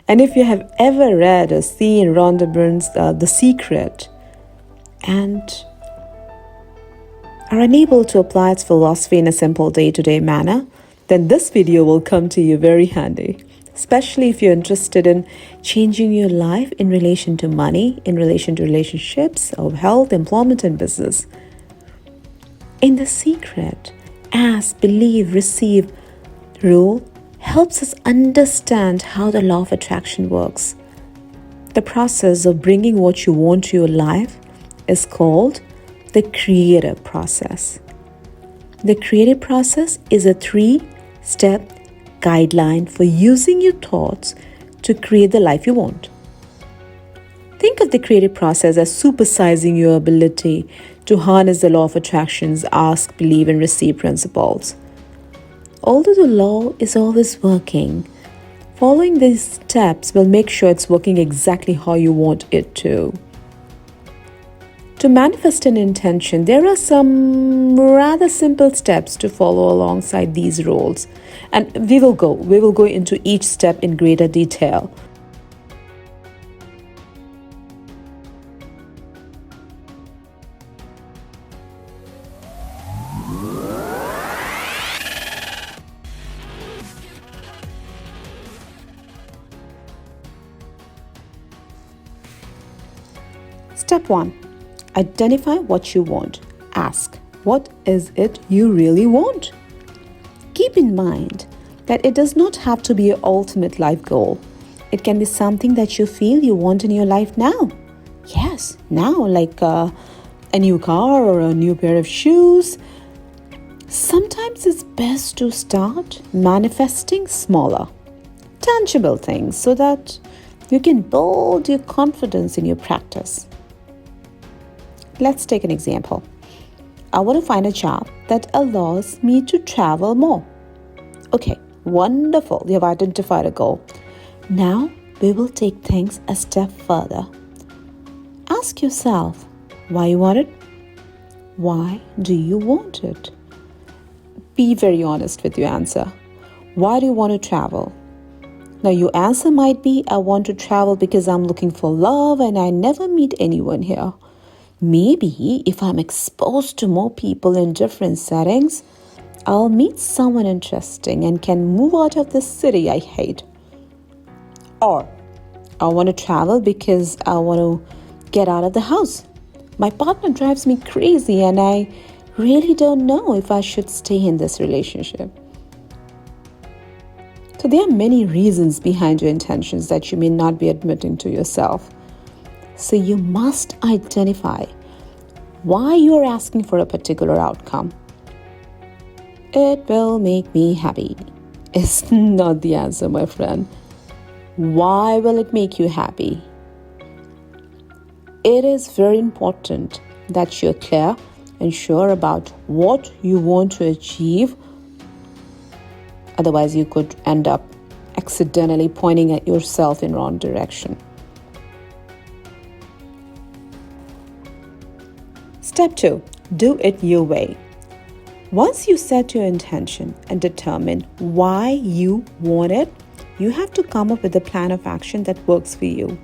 And if you have ever read or seen Rhonda Byrne's The Secret and are unable to apply its philosophy in a simple day-to-day manner, then this video will come to you very handy, especially if you're interested in changing your life in relation to money, in relation to relationships, of health, employment, and business. In The Secret, ask, believe, receive rule helps us understand how the law of attraction works. The process of bringing what you want to your life is called the creative process. The creative process is a 3-step guideline for using your thoughts to create the life you want. Think of the creative process as supersizing your ability to harness the law of attraction's ask, believe, and receive principles. Although the law is always working, following these steps will make sure it's working exactly how you want it to. To manifest an intention, there are some rather simple steps to follow alongside these rules, and we will go into each step in greater detail. Step 1. Identify what you want. Ask, what is it you really want? Keep in mind that it does not have to be your ultimate life goal. It can be something that you feel you want in your life now. Yes, now, like a new car or a new pair of shoes. Sometimes it's best to start manifesting smaller, tangible things so that you can build your confidence in your practice. Let's take an example. I want to find a job that allows me to travel more. Okay, wonderful. You have identified a goal. Now we will take things a step further. Ask yourself why you want it. Why do you want it? Be very honest with your answer. Why do you want to travel? Now your answer might be, I want to travel because I'm looking for love and I never meet anyone here. Maybe if I'm exposed to more people in different settings, I'll meet someone interesting and can move out of the city I hate. Or I want to travel because I want to get out of the house. My partner drives me crazy and I really don't know if I should stay in this relationship. So there are many reasons behind your intentions that you may not be admitting to yourself. So you must identify why you are asking for a particular outcome. It will make me happy is not the answer, my friend. Why will it make you happy? It is very important that you're clear and sure about what you want to achieve. Otherwise, you could end up accidentally pointing at yourself in the wrong direction. Step 2. Do it your way. Once you set your intention and determine why you want it, you have to come up with a plan of action that works for you.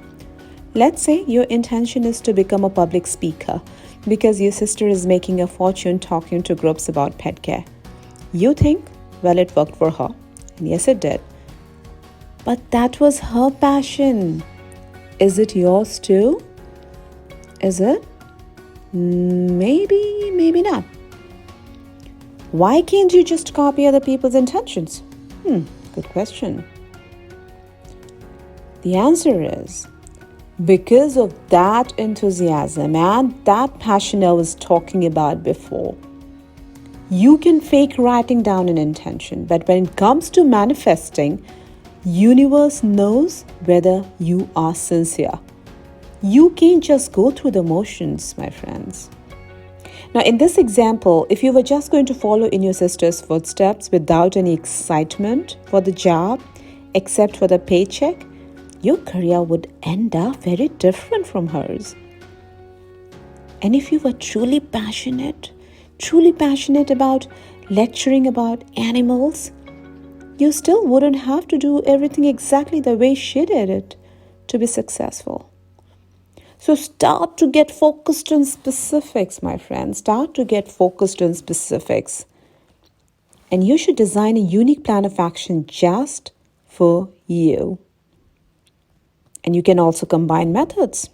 Let's say your intention is to become a public speaker because your sister is making a fortune talking to groups about pet care. You think, well, it worked for her. And yes, it did. But that was her passion. Is it yours too? Is it? Maybe, maybe not. Why can't you just copy other people's intentions? Good question. The answer is because of that enthusiasm and that passion I was talking about before. You can fake writing down an intention, but when it comes to manifesting, universe knows whether you are sincere. You can't just go through the motions, my friends. Now, in this example, if you were just going to follow in your sister's footsteps without any excitement for the job, except for the paycheck, your career would end up very different from hers. And if you were truly passionate about lecturing about animals, you still wouldn't have to do everything exactly the way she did it to be successful. So start to get focused on specifics, my friends. Start to get focused on specifics. And you should design a unique plan of action just for you. And you can also combine methods.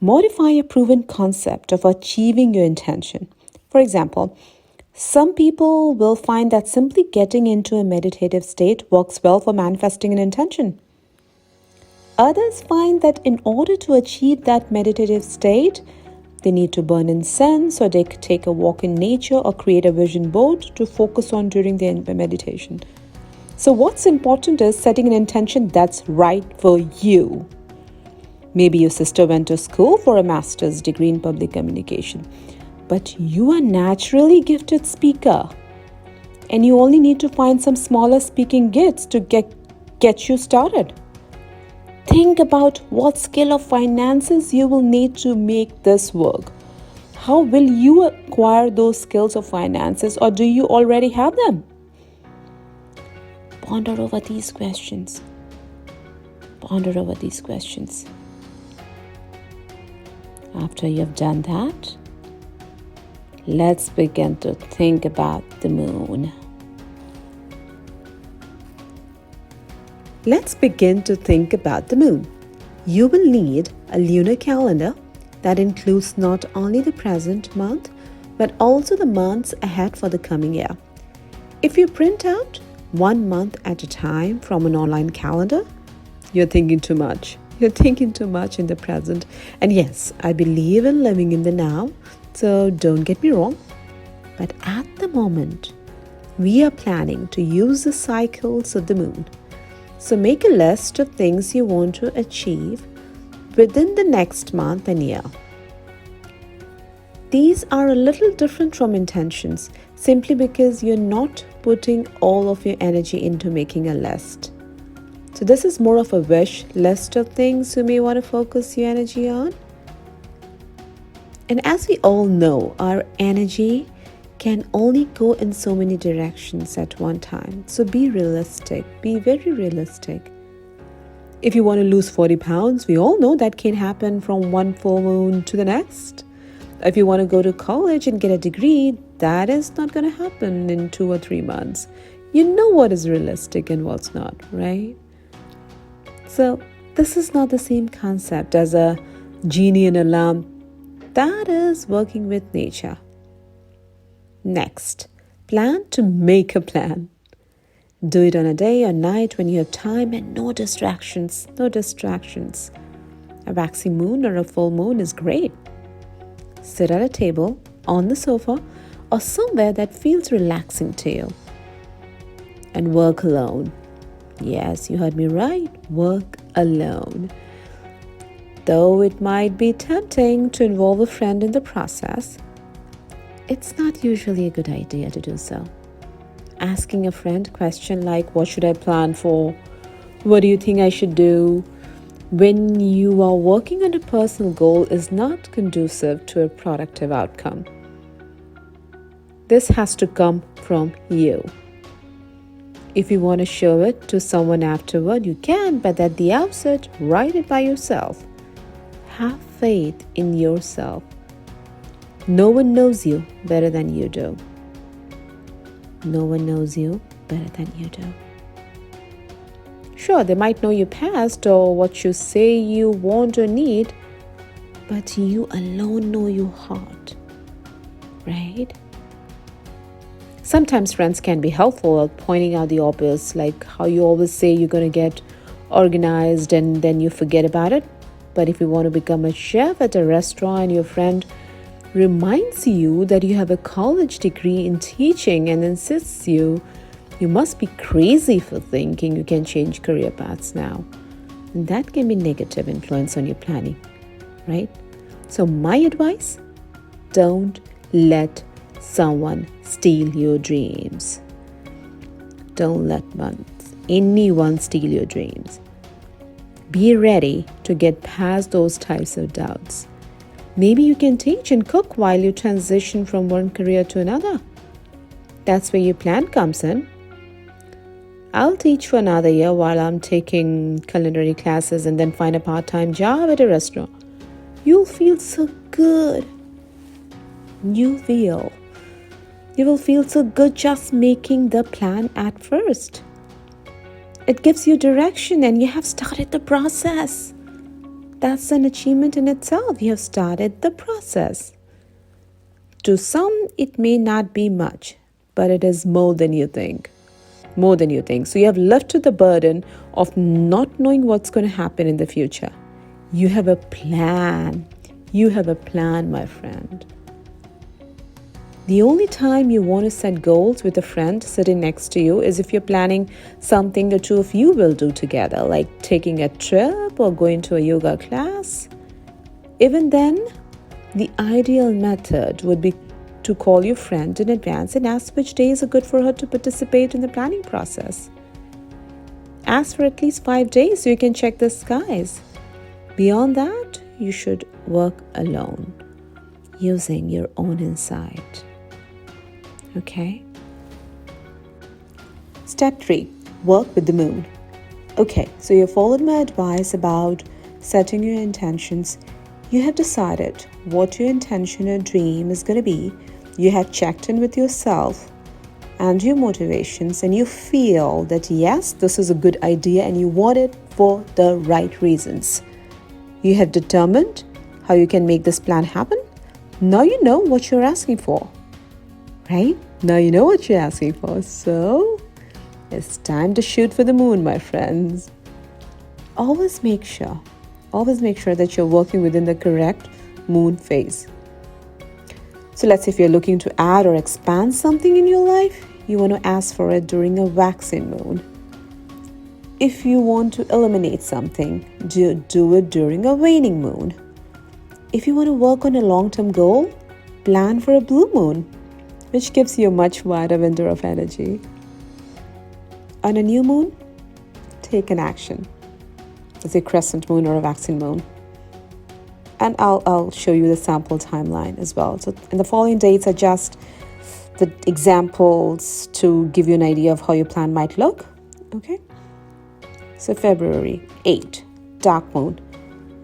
Modify a proven concept of achieving your intention. For example, some people will find that simply getting into a meditative state works well for manifesting an intention. Others find that in order to achieve that meditative state, they need to burn incense, or they could take a walk in nature, or create a vision board to focus on during their meditation. So what's important is setting an intention that's right for you. Maybe your sister went to school for a master's degree in public communication, but you are naturally gifted speaker, and you only need to find some smaller speaking gigs to get you started. Think about what skill of finances you will need to make this work. How will you acquire those skills of finances, or do you already have them? Ponder over these questions. After you've done that, let's begin to think about the moon. Let's begin to think about the moon. You will need a lunar calendar that includes not only the present month, but also the months ahead for the coming year. If you print out 1 month at a time from an online calendar, you're thinking too much. You're thinking too much in the present. And yes, I believe in living in the now, so don't get me wrong. But at the moment, we are planning to use the cycles of the moon. So make a list of things you want to achieve within the next month and year. These are a little different from intentions, simply because you're not putting all of your energy into making a list. So this is more of a wish list of things you may want to focus your energy on. And as we all know, our energy can only go in so many directions at one time. So be realistic, be very realistic. If you want to lose 40 pounds, we all know that can happen from one full moon to the next. If you want to go to college and get a degree, that is not going to happen in 2 or 3 months. You know what is realistic and what's not, right? So this is not the same concept as a genie in a lamp. That is working with nature. Next, plan to make a plan. Do it on a day or night when you have time and no distractions. A waxing moon or a full moon is great. Sit at a table, on the sofa, or somewhere that feels relaxing to you. And work alone. Yes, you heard me right. Work alone. Though it might be tempting to involve a friend in the process, it's not usually a good idea to do so. Asking a friend a question like, what should I plan for? What do you think I should do? When you are working on a personal goal is not conducive to a productive outcome. This has to come from you. If you want to show it to someone afterward, you can, but at the outset, write it by yourself. Have faith in yourself. No one knows you better than you do. No one knows you better than you do. Sure, they might know your past or what you say you want or need, but you alone know your heart, right? Sometimes friends can be helpful at pointing out the obvious, like how you always say you're going to get organized and then you forget about it. But if you want to become a chef at a restaurant and your friend reminds you that you have a college degree in teaching and insists you must be crazy for thinking you can change career paths now. And that can be negative influence on your planning, right? So my advice, don't let someone steal your dreams. Don't let anyone steal your dreams. Be ready to get past those types of doubts. Maybe you can teach and cook while you transition from one career to another. That's where your plan comes in. I'll teach for another year while I'm taking culinary classes and then find a part-time job at a restaurant. You'll feel so good. You will feel so good just making the plan at first. It gives you direction and you have started the process. That's an achievement in itself. You have started the process. To some, it may not be much, but it is more than you think. More than you think. So you have lifted the burden of not knowing what's going to happen in the future. You have a plan. You have a plan, my friend. The only time you want to set goals with a friend sitting next to you is if you're planning something the two of you will do together, like taking a trip or going to a yoga class. Even then, the ideal method would be to call your friend in advance and ask which days are good for her to participate in the planning process. Ask for at least 5 days so you can check the skies. Beyond that, you should work alone, using your own insight. Okay? Step 3. Work with the moon. Okay, so you followed my advice about setting your intentions. You have decided what your intention or dream is going to be. You have checked in with yourself and your motivations, and you feel that yes, this is a good idea and you want it for the right reasons. You have determined how you can make this plan happen. Now you know what you're asking for. Right? Now you know what you're asking for. So it's time to shoot for the moon, my friends. Always make sure that you're working within the correct moon phase. So let's say if you're looking to add or expand something in your life, you want to ask for it during a waxing moon. If you want to eliminate something, do it during a waning moon. If you want to work on a long-term goal, plan for a blue moon, which gives you a much wider window of energy. On a new moon, take an action. It's a crescent moon or a waxing moon. And I'll show you the sample timeline as well. So in the following dates are just the examples to give you an idea of how your plan might look. Okay? So February 8, dark moon.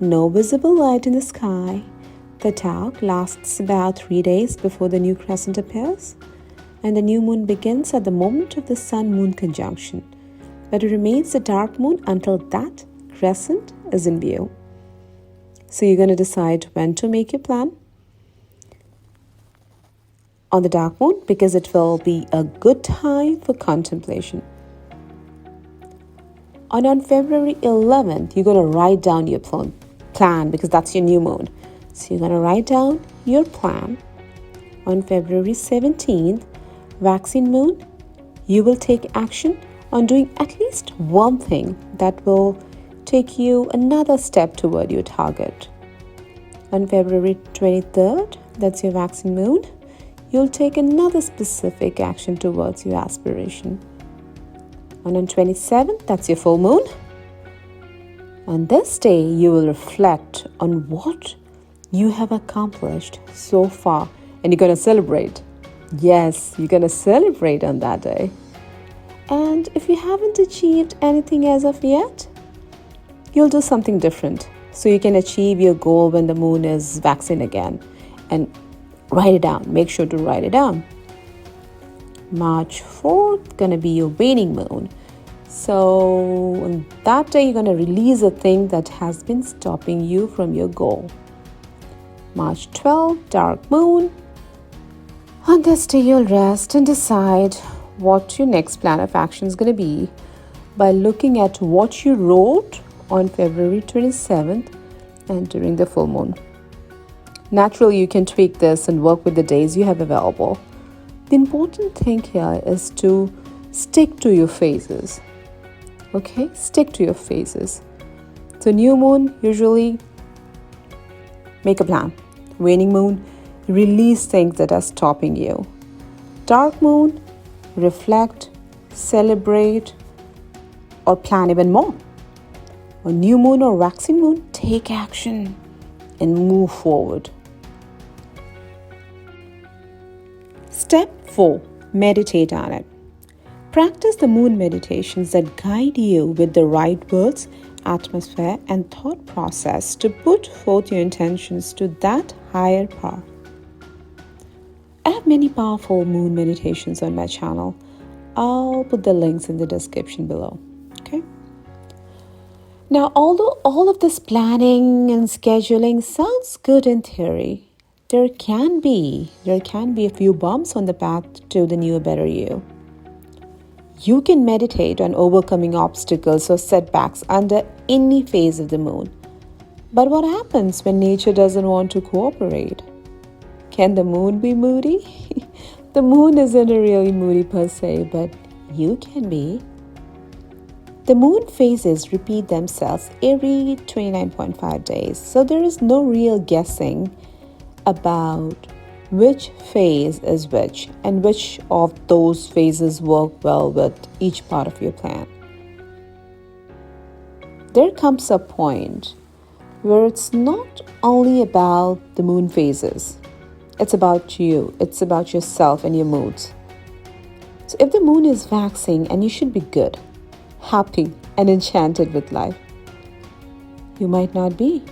No visible light in the sky. The dark lasts about 3 days before the new crescent appears, and the new moon begins at the moment of the sun-moon conjunction, but it remains a dark moon until that crescent is in view. So you're going to decide when to make your plan on the dark moon because it will be a good time for contemplation. And on February 11th, you're going to write down your plan because that's your new moon. So you're going to write down your plan. On February 17th, waxing moon, you will take action on doing at least one thing that will take you another step toward your target. On February 23rd, that's your waxing moon, you'll take another specific action towards your aspiration. And on 27th, that's your full moon. On this day, you will reflect on what you have accomplished so far, and you're going to celebrate. Yes, you're going to celebrate on that day. And if you haven't achieved anything as of yet, you'll do something different so you can achieve your goal when the moon is waxing again. And write it down. Make sure to write it down. March 4th, going to be your waning moon. So on that day, you're going to release a thing that has been stopping you from your goal. March 12th, dark moon. On this day, you'll rest and decide what your next plan of action is going to be by looking at what you wrote on February 27th and during the full moon. Naturally, you can tweak this and work with the days you have available. The important thing here is to stick to your phases. Okay? Stick to your phases. So new moon, usually make a plan. Waning moon, release things that are stopping you. Dark moon, reflect, celebrate, or plan even more. On new moon or waxing moon, take action and move forward. Step 4. Meditate on it. Practice the moon meditations that guide you with the right words, atmosphere, and thought process to put forth your intentions to that higher power. I have many powerful moon meditations on my channel. I'll put the links in the description below. Okay. Now, although all of this planning and scheduling sounds good in theory, there can be a few bumps on the path to the new, better you. You can meditate on overcoming obstacles or setbacks under any phase of the moon. But what happens when nature doesn't want to cooperate? Can the moon be moody? The moon isn't really moody per se, but you can be. The moon phases repeat themselves every 29.5 days, so there is no real guessing about which phase is which and which of those phases work well with each part of your plan. There comes a point where it's not only about the moon phases. It's about you. It's about yourself and your moods. So if the moon is waxing and you should be good, happy, and enchanted with life, you might not be.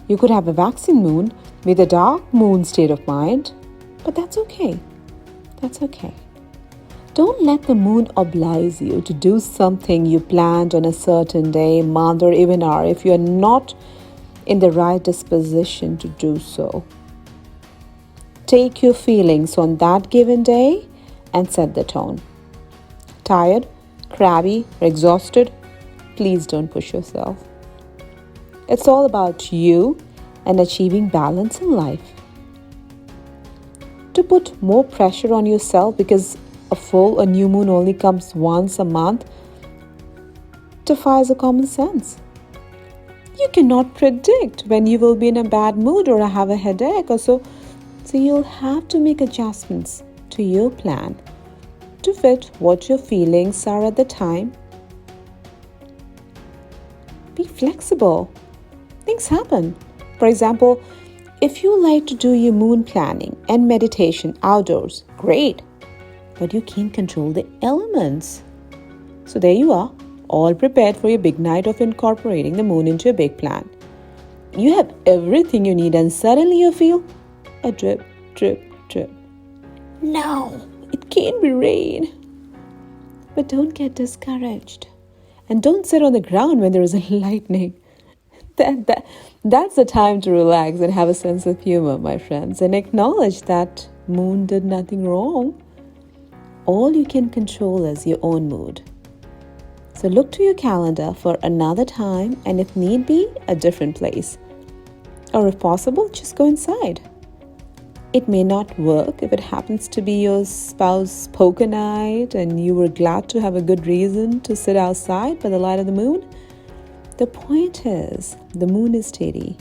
You could have a waxing moon with a dark moon state of mind, but that's okay. That's okay. Don't let the moon oblige you to do something you planned on a certain day, month, or even hour if you're not in the right disposition to do so. Take your feelings on that given day and set the tone. Tired, crabby, or exhausted? Please don't push yourself. It's all about you and achieving balance in life. To put more pressure on yourself because a full or new moon only comes once a month defies a common sense. You cannot predict when you will be in a bad mood or have a headache or so you'll have to make adjustments to your plan to fit what your feelings are at the time. Be flexible. Things happen. For example, if you like to do your moon planning and meditation outdoors, great, but you can't control the elements. So there you are, all prepared for your big night of incorporating the moon into a big plan. You have everything you need and suddenly you feel a drip, drip, drip. No, it can't be rain. But don't get discouraged. And don't sit on the ground when there is a lightning. That's the time to relax and have a sense of humor, my friends, and acknowledge that moon did nothing wrong. All you can control is your own mood. So look to your calendar for another time and if need be, a different place. Or if possible, just go inside. It may not work if it happens to be your spouse's poker night and you were glad to have a good reason to sit outside by the light of the moon. The point is, the moon is steady,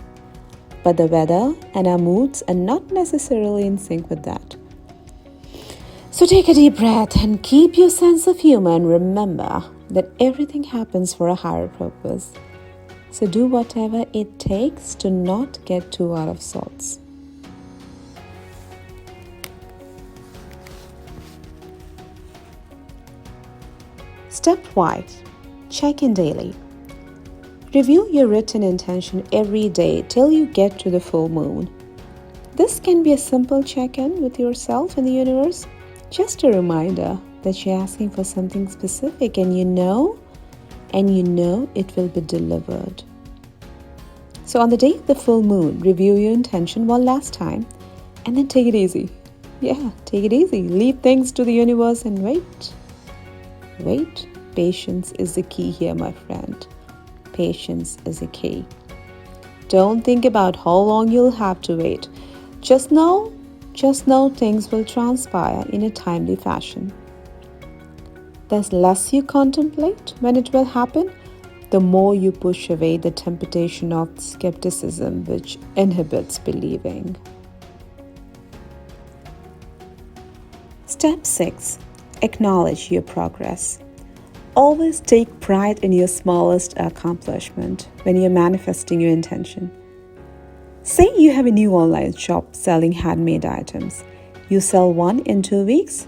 but the weather and our moods are not necessarily in sync with that. So take a deep breath and keep your sense of humor and remember that everything happens for a higher purpose. So do whatever it takes to not get too out of sorts. Step 5. Check in daily. Review your written intention every day till you get to the full moon. This can be a simple check-in with yourself and the universe. Just a reminder that you're asking for something specific and you know it will be delivered. So on the day of the full moon, review your intention one last time and then take it easy. Yeah, take it easy. Leave things to the universe and wait. Wait. Patience is the key here, my friend. Patience is the key. Don't think about how long you'll have to wait. Just know things will transpire in a timely fashion. The less you contemplate when it will happen, the more you push away the temptation of skepticism, which inhibits believing. Step 6. Acknowledge your progress. Always take pride in your smallest accomplishment when you're manifesting your intention. Say you have a new online shop selling handmade items. You sell one in 2 weeks.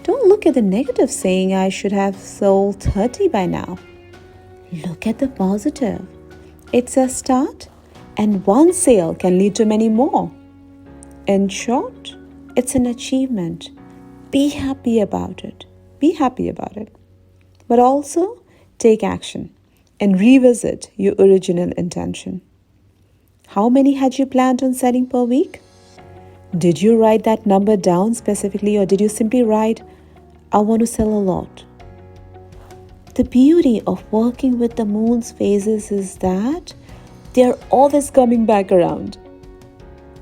Don't look at the negative saying I should have sold 30 by now. Look at the positive. It's a start, and one sale can lead to many more. In short, it's an achievement. Be happy about it. Be happy about it. But also take action and revisit your original intention. How many had you planned on selling per week? Did you write that number down specifically, or did you simply write, I want to sell a lot? The beauty of working with the moon's phases is that they're always coming back around.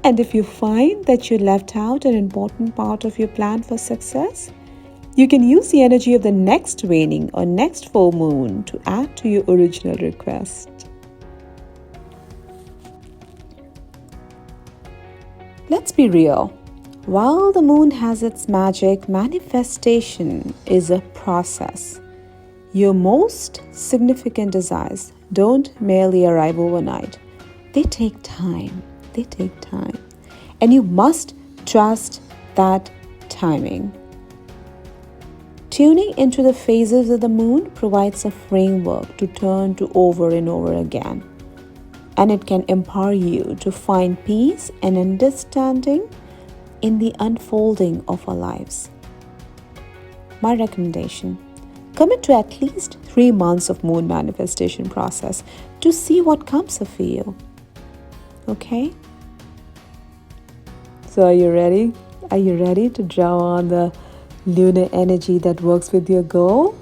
And if you find that you left out an important part of your plan for success, you can use the energy of the next waning or next full moon to add to your original request. Let's be real. While the moon has its magic, manifestation is a process. Your most significant desires don't merely arrive overnight. They take time. And you must trust that timing. Tuning into the phases of the moon provides a framework to turn to over and over again. And it can empower you to find peace and understanding in the unfolding of our lives. My recommendation: commit to at least 3 months of moon manifestation process to see what comes up for you. Okay? So are you ready? Are you ready to draw on the lunar energy that works with your goal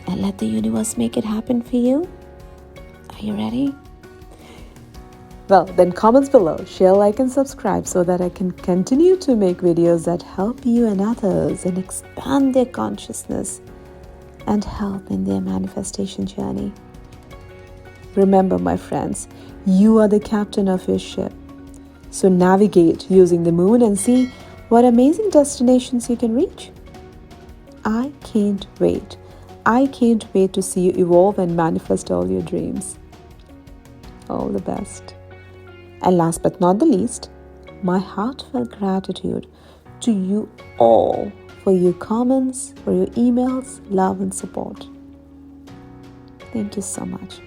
and let the universe make it happen for you? Are you ready? Well, then comments below, share, like, and subscribe so that I can continue to make videos that help you and others and expand their consciousness and help in their manifestation journey. Remember, my friends, you are the captain of your ship. So navigate using the moon and see what amazing destinations you can reach. I can't wait. I can't wait to see you evolve and manifest all your dreams. All the best. And last but not the least, my heartfelt gratitude to you all for your comments, for your emails, love and support. Thank you so much.